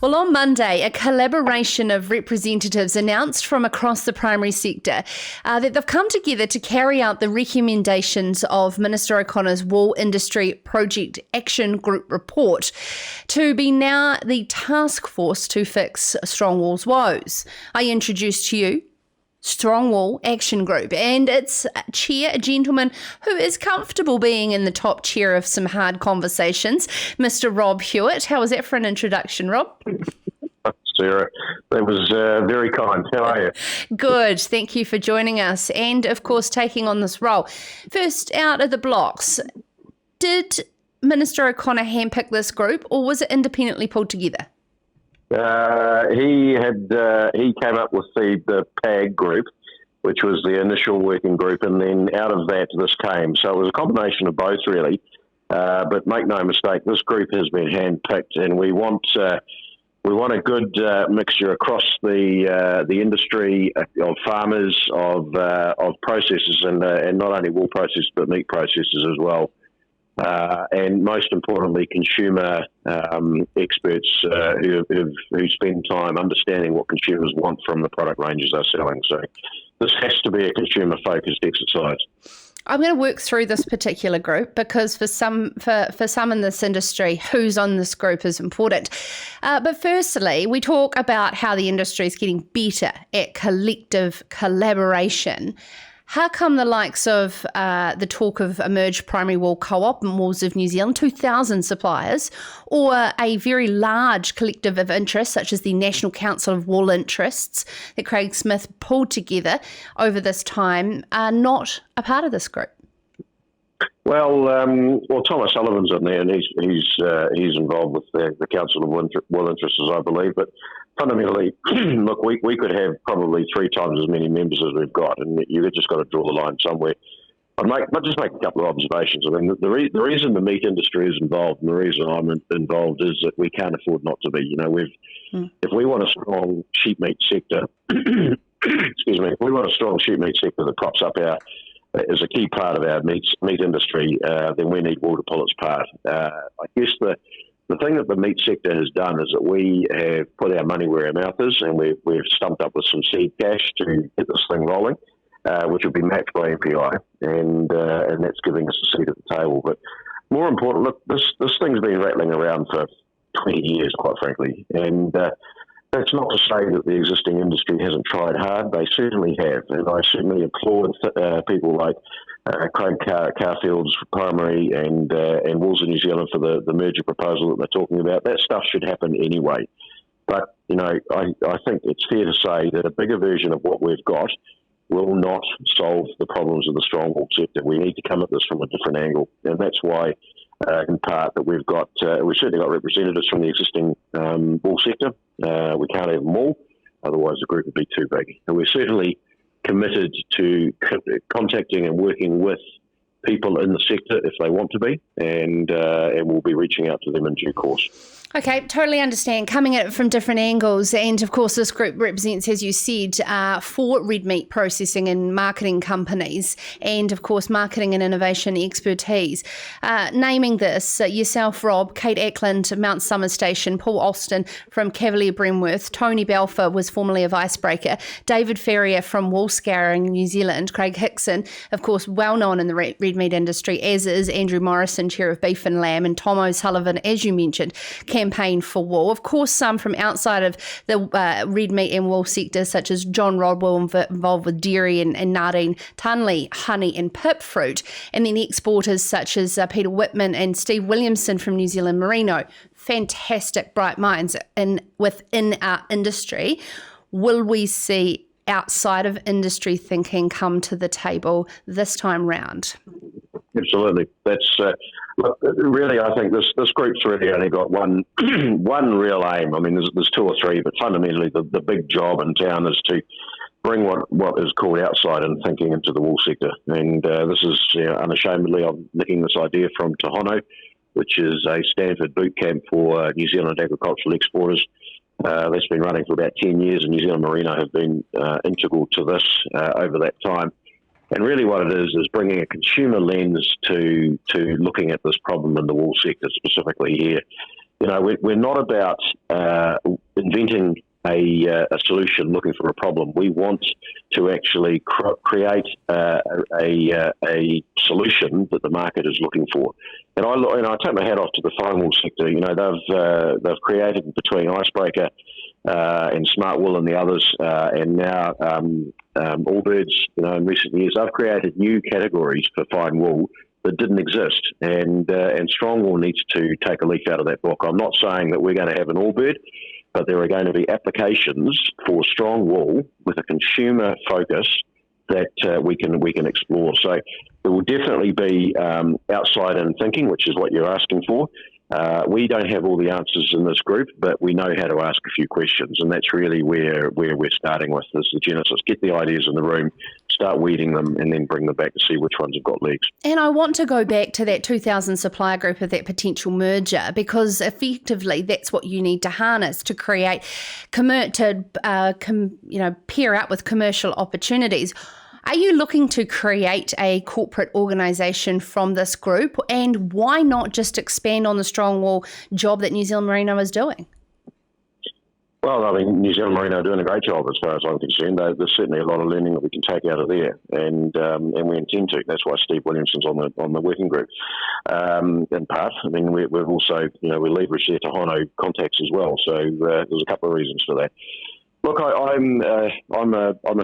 Well, on Monday, a collaboration of representatives announced from across the primary sector that they've come together to carry out the recommendations of Minister O'Connor's Wool Industry Project Action Group report to be now the task force to fix Strong Wool's woes. I introduced to you Strong Wool Action Group, and its chair, a gentleman who is comfortable being in the top chair of some hard conversations, Mr. Rob Hewett. How was that for an introduction, Rob? Sarah, that was very kind. How are you? Good. Thank you for joining us and, of course, taking on this role. First out of the blocks, did Minister O'Connor handpick this group or was it independently pulled together? He came up with the PAG group, which was the initial working group, and then out of that this came. So it was a combination of both, really. But make no mistake, this group has been handpicked, and we want a good mixture across the industry of farmers, of processors, and not only wool processors but meat processors as well. And most importantly, consumer experts who spend time understanding what consumers want from the product ranges they're selling. So this has to be a consumer-focused exercise. I'm going to work through this particular group because for some in this industry, who's on this group is important. But firstly, we talk about how the industry is getting better at collective collaboration. How come the likes of the talk of Emerge Primary Wool Co-op and Wool's of New Zealand, 2,000 suppliers, or a very large collective of interests such as the National Council of Wool Interests that Craig Smith pulled together over this time are not a part of this group? Well, Thomas Sullivan's in there, and he's involved with the Council of Wool Interests, I believe. But fundamentally, look, we could have probably 3 times as many members as we've got, and you've just got to draw the line somewhere. I'd just make a couple of observations. I mean, the reason the meat industry is involved, and the reason I'm involved, is that we can't afford not to be. You know, if we want a strong sheep meat sector, excuse me, if we want a strong sheep meat sector that props up is a key part of our meat industry, then we need wool to pull its part. I guess the thing that the meat sector has done is that we have put our money where our mouth is, and we've stumped up with some seed cash to get this thing rolling, which will be matched by MPI, and that's giving us a seat at the table. But more important, look, this thing's been rattling around for 20 years, quite frankly, and that's not to say that the existing industry hasn't tried hard. They certainly have, and I certainly applaud people like Craig Carfield's Primary and Wool's of New Zealand for the merger proposal that they're talking about. That stuff should happen anyway. But, you know, I think it's fair to say that a bigger version of what we've got will not solve the problems of the strong wool sector. We need to come at this from a different angle, and that's why, in part, that we've certainly got representatives from the existing wool sector. We can't have them all, otherwise the group would be too big. And we're certainly committed to contacting and working with people in the sector if they want to be, and we'll be reaching out to them in due course. Okay, totally understand. Coming at it from different angles. And of course, this group represents, as you said, 4 red meat processing and marketing companies, and of course, marketing and innovation expertise. Naming this, yourself, Rob, Kate Ackland, Mount Summer Station, Paul Alston from Cavalier Bremworth, Tony Balfour was formerly of Icebreaker, David Ferrier from Wool Scouring New Zealand, Craig Hickson, of course, well known in the red meat industry, as is Andrew Morrison, Chair of Beef and Lamb, and Tom O'Sullivan, as you mentioned, Campaign for Wool. Of course, some from outside of the red meat and wool sector, such as John Rodwell involved with dairy, and Nardine Tunley, honey and pip fruit. And then exporters such as Peter Whitman and Steve Williamson from New Zealand Merino. Fantastic, bright minds within our industry. Will we see outside of industry thinking come to the table this time round? Absolutely. That's look, really, I think this group's really only got one real aim. I mean, there's 2 or 3, but fundamentally the big job in town is to bring what is called outside and thinking into the wool sector. And this is, unashamedly, I'm nicking this idea from Te Hono, which is a Stanford boot camp for New Zealand agricultural exporters. That's been running for about 10 years, and New Zealand Merino have been integral to this over that time. And really what it is bringing a consumer lens to looking at this problem in the wool sector specifically here. we're not about inventing a solution, looking for a problem. We want to actually create a solution that the market is looking for. And I take my hat off to the fine wool sector. They've created between Icebreaker and Smart Wool and the others, and now Allbirds. In recent years, they've created new categories for fine wool that didn't exist, and Strong Wool needs to take a leaf out of that book. I'm not saying that we're going to have an Allbird, but there are going to be applications for strong wool with a consumer focus that we can explore. So there will definitely be outside-in thinking, which is what you're asking for. We don't have all the answers in this group, but we know how to ask a few questions, and that's really where we're starting with this, the genesis. Get the ideas in the room, start weeding them, and then bring them back to see which ones have got legs. And I want to go back to that 2,000 supplier group of that potential merger, because effectively that's what you need to harness to create, pair up with commercial opportunities. Are you looking to create a corporate organisation from this group, and why not just expand on the strong wool job that New Zealand Merino is doing? Well, I mean, New Zealand Merino are doing a great job as far as I'm concerned. There's certainly a lot of learning that we can take out of there, and we intend to. That's why Steve Williamson's on the working group. In part, I mean, we've also, we leverage their Tohono contacts as well. So there's a couple of reasons for that. Look, I'm a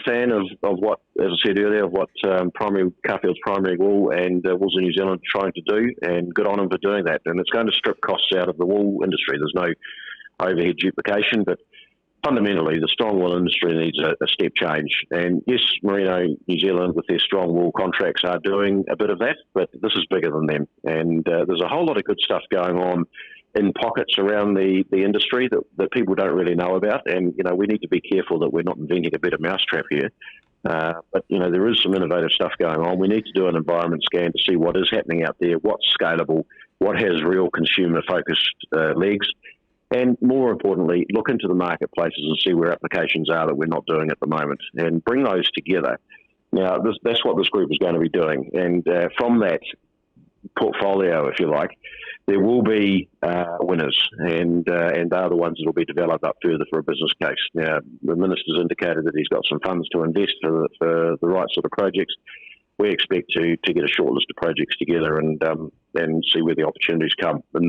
fan of what, as I said earlier, of what Carfield's Primary Wool and Wools of New Zealand are trying to do, and good on them for doing that. And it's going to strip costs out of the wool industry. There's no overhead duplication, but fundamentally, the strong wool industry needs a step change. And yes, Merino New Zealand with their strong wool contracts are doing a bit of that, but this is bigger than them. And there's a whole lot of good stuff going on in pockets around the industry that people don't really know about. And, we need to be careful that we're not inventing a better mousetrap here. But, there is some innovative stuff going on. We need to do an environment scan to see what is happening out there, what's scalable, what has real consumer-focused legs. And more importantly, look into the marketplaces and see where applications are that we're not doing at the moment, and bring those together. Now, that's what this group is going to be doing. And from that portfolio, if you like, there will be winners, and they're the ones that will be developed up further for a business case. Now, the Minister's indicated that he's got some funds to invest for the right sort of projects. We expect to get a short list of projects together and see where the opportunities come. And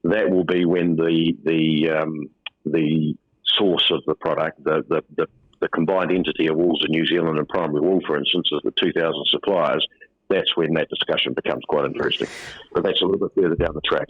that will be when the source of the product, the combined entity of Wools of New Zealand and Primary Wool, for instance, of the 2,000 suppliers, that's when that discussion becomes quite interesting. But that's a little bit further down the track.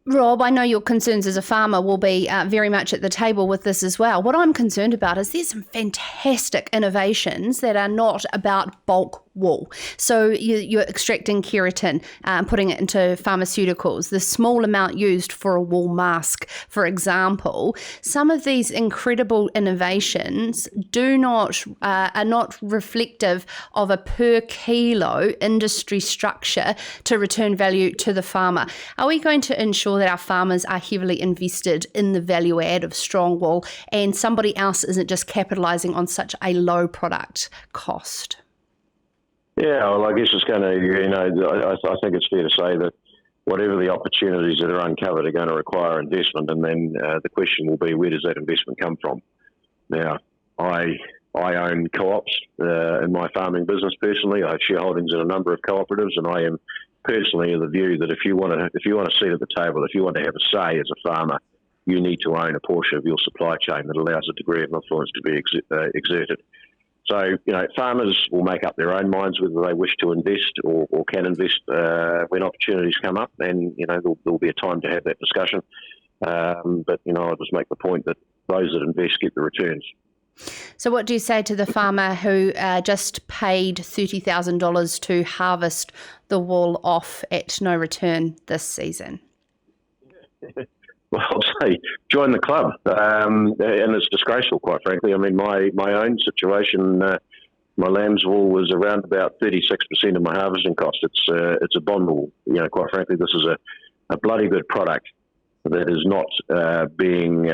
Rob, I know your concerns as a farmer will be very much at the table with this as well. What I'm concerned about is there's some fantastic innovations that are not about bulk wool. So you're extracting keratin, putting it into pharmaceuticals, the small amount used for a wool mask, for example. Some of these incredible innovations are not reflective of a per kilo industry structure to return value to the farmer. Are we going to ensure that our farmers are heavily invested in the value add of strong wool, and somebody else isn't just capitalising on such a low product cost? Yeah, well, I guess it's going to, I think it's fair to say that whatever the opportunities that are uncovered are going to require investment, and then the question will be, where does that investment come from? Now, I own co-ops in my farming business personally. I have shareholdings in a number of cooperatives, and I am personally of the view that if you want to sit at the table, if you want to have a say as a farmer, you need to own a portion of your supply chain that allows a degree of influence to be exerted. So, farmers will make up their own minds whether they wish to invest or can invest when opportunities come up, and, there'll be a time to have that discussion. But, I'll just make the point that those that invest get the returns. So what do you say to the farmer who just paid $30,000 to harvest the wool off at no return this season? Well, I'll say join the club, and it's disgraceful, quite frankly. I mean, my own situation, my lamb's wool was around about 36% of my harvesting cost. It's a bond wool. Quite frankly, this is a bloody good product that is not being,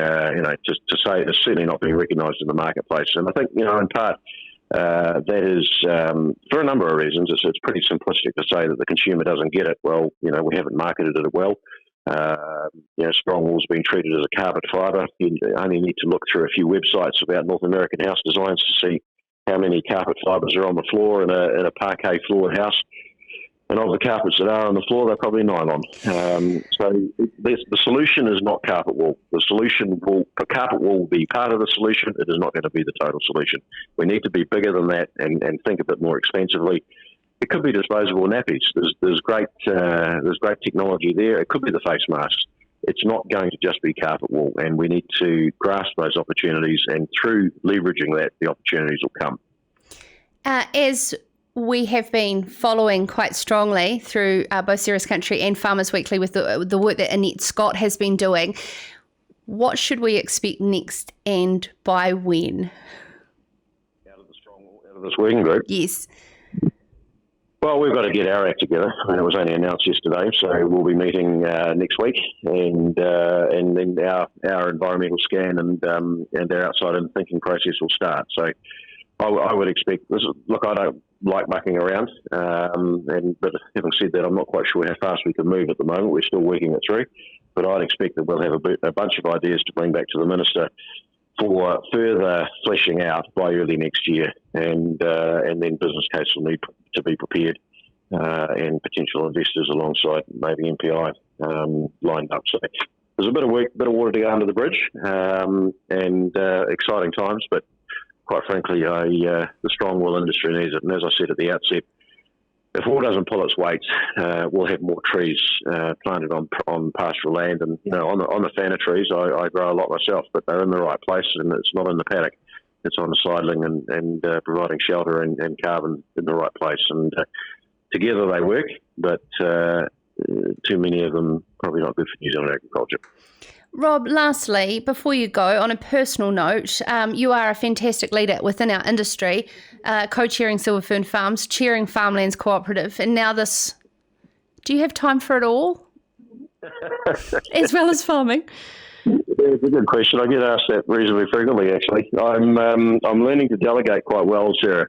just to say it's certainly not being recognised in the marketplace. And I think, in part, that is, for a number of reasons, it's pretty simplistic to say that the consumer doesn't get it. Well, we haven't marketed it well. Strong wool's been treated as a carpet fibre. You only need to look through a few websites about North American house designs to see how many carpet fibres are on the floor in a parquet floored house. And of the carpets that are on the floor, they're probably nylon. So the solution is not carpet wool. Carpet wool will be part of the solution. It is not going to be the total solution. We need to be bigger than that and think a bit more expensively. It could be disposable nappies. There's great technology there. It could be the face masks. It's not going to just be carpet wool, and we need to grasp those opportunities. And through leveraging that, the opportunities will come. As we have been following quite strongly through both Ceres Country and Farmers Weekly with the work that Annette Scott has been doing, what should we expect next and by when? Out of this working group? Yes. Well, we've got to get our act together. I mean, it was only announced yesterday, so we'll be meeting next week, and then our environmental scan and our outside-in thinking process will start. So I would expect this. Look, I don't like mucking around, but having said that, I'm not quite sure how fast we can move at the moment. We're still working it through, but I'd expect that we'll have a bunch of ideas to bring back to the minister for further fleshing out by early next year, and then business case will need to be prepared, and potential investors alongside maybe MPI lined up. So there's a bit of water to go under the bridge, and exciting times, but quite frankly, the strong wool industry needs it. And as I said at the outset, if wool doesn't pull its weight, we'll have more trees planted on pastoral land. And on the fanner trees, I grow a lot myself, but they're in the right place, and it's not in the paddock. It's on the sidling and providing shelter and carbon in the right place. And together they work, but too many of them probably not good for New Zealand agriculture. Rob, lastly, before you go, on a personal note, you are a fantastic leader within our industry, co-chairing Silver Fern Farms, chairing Farmlands Cooperative, and now this. Do you have time for it all? As well as farming? It's a good question. I get asked that reasonably frequently, actually. I'm learning to delegate quite well, Sarah.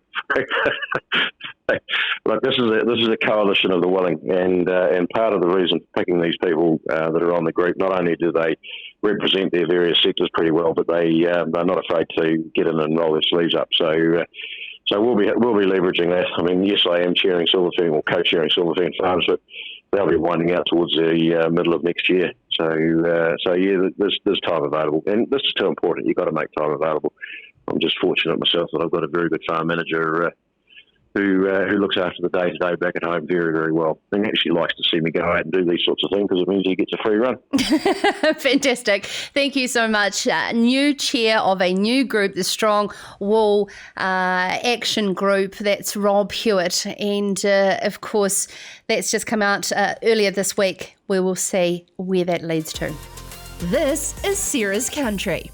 Look, this is a coalition of the willing, and part of the reason for picking these people that are on the group, not only do they represent their various sectors pretty well, but they're not afraid to get in and roll their sleeves up. So we'll be leveraging that. I mean, yes, I am chairing Silver Fern or co-chairing Silver Fern Farms, but they'll be winding out towards the middle of next year. So yeah, there's time available, and this is too important. You've got to make time available. I'm just fortunate myself that I've got a very good farm manager who looks after the day-to-day back at home very, very well, and actually likes to see me go out and do these sorts of things because it means he gets a free run. Fantastic. Thank you so much. New chair of a new group, the Strong Wool Action Group. That's Rob Hewett. And, of course, that's just come out earlier this week. We will see where that leads to. This is Ceres Country.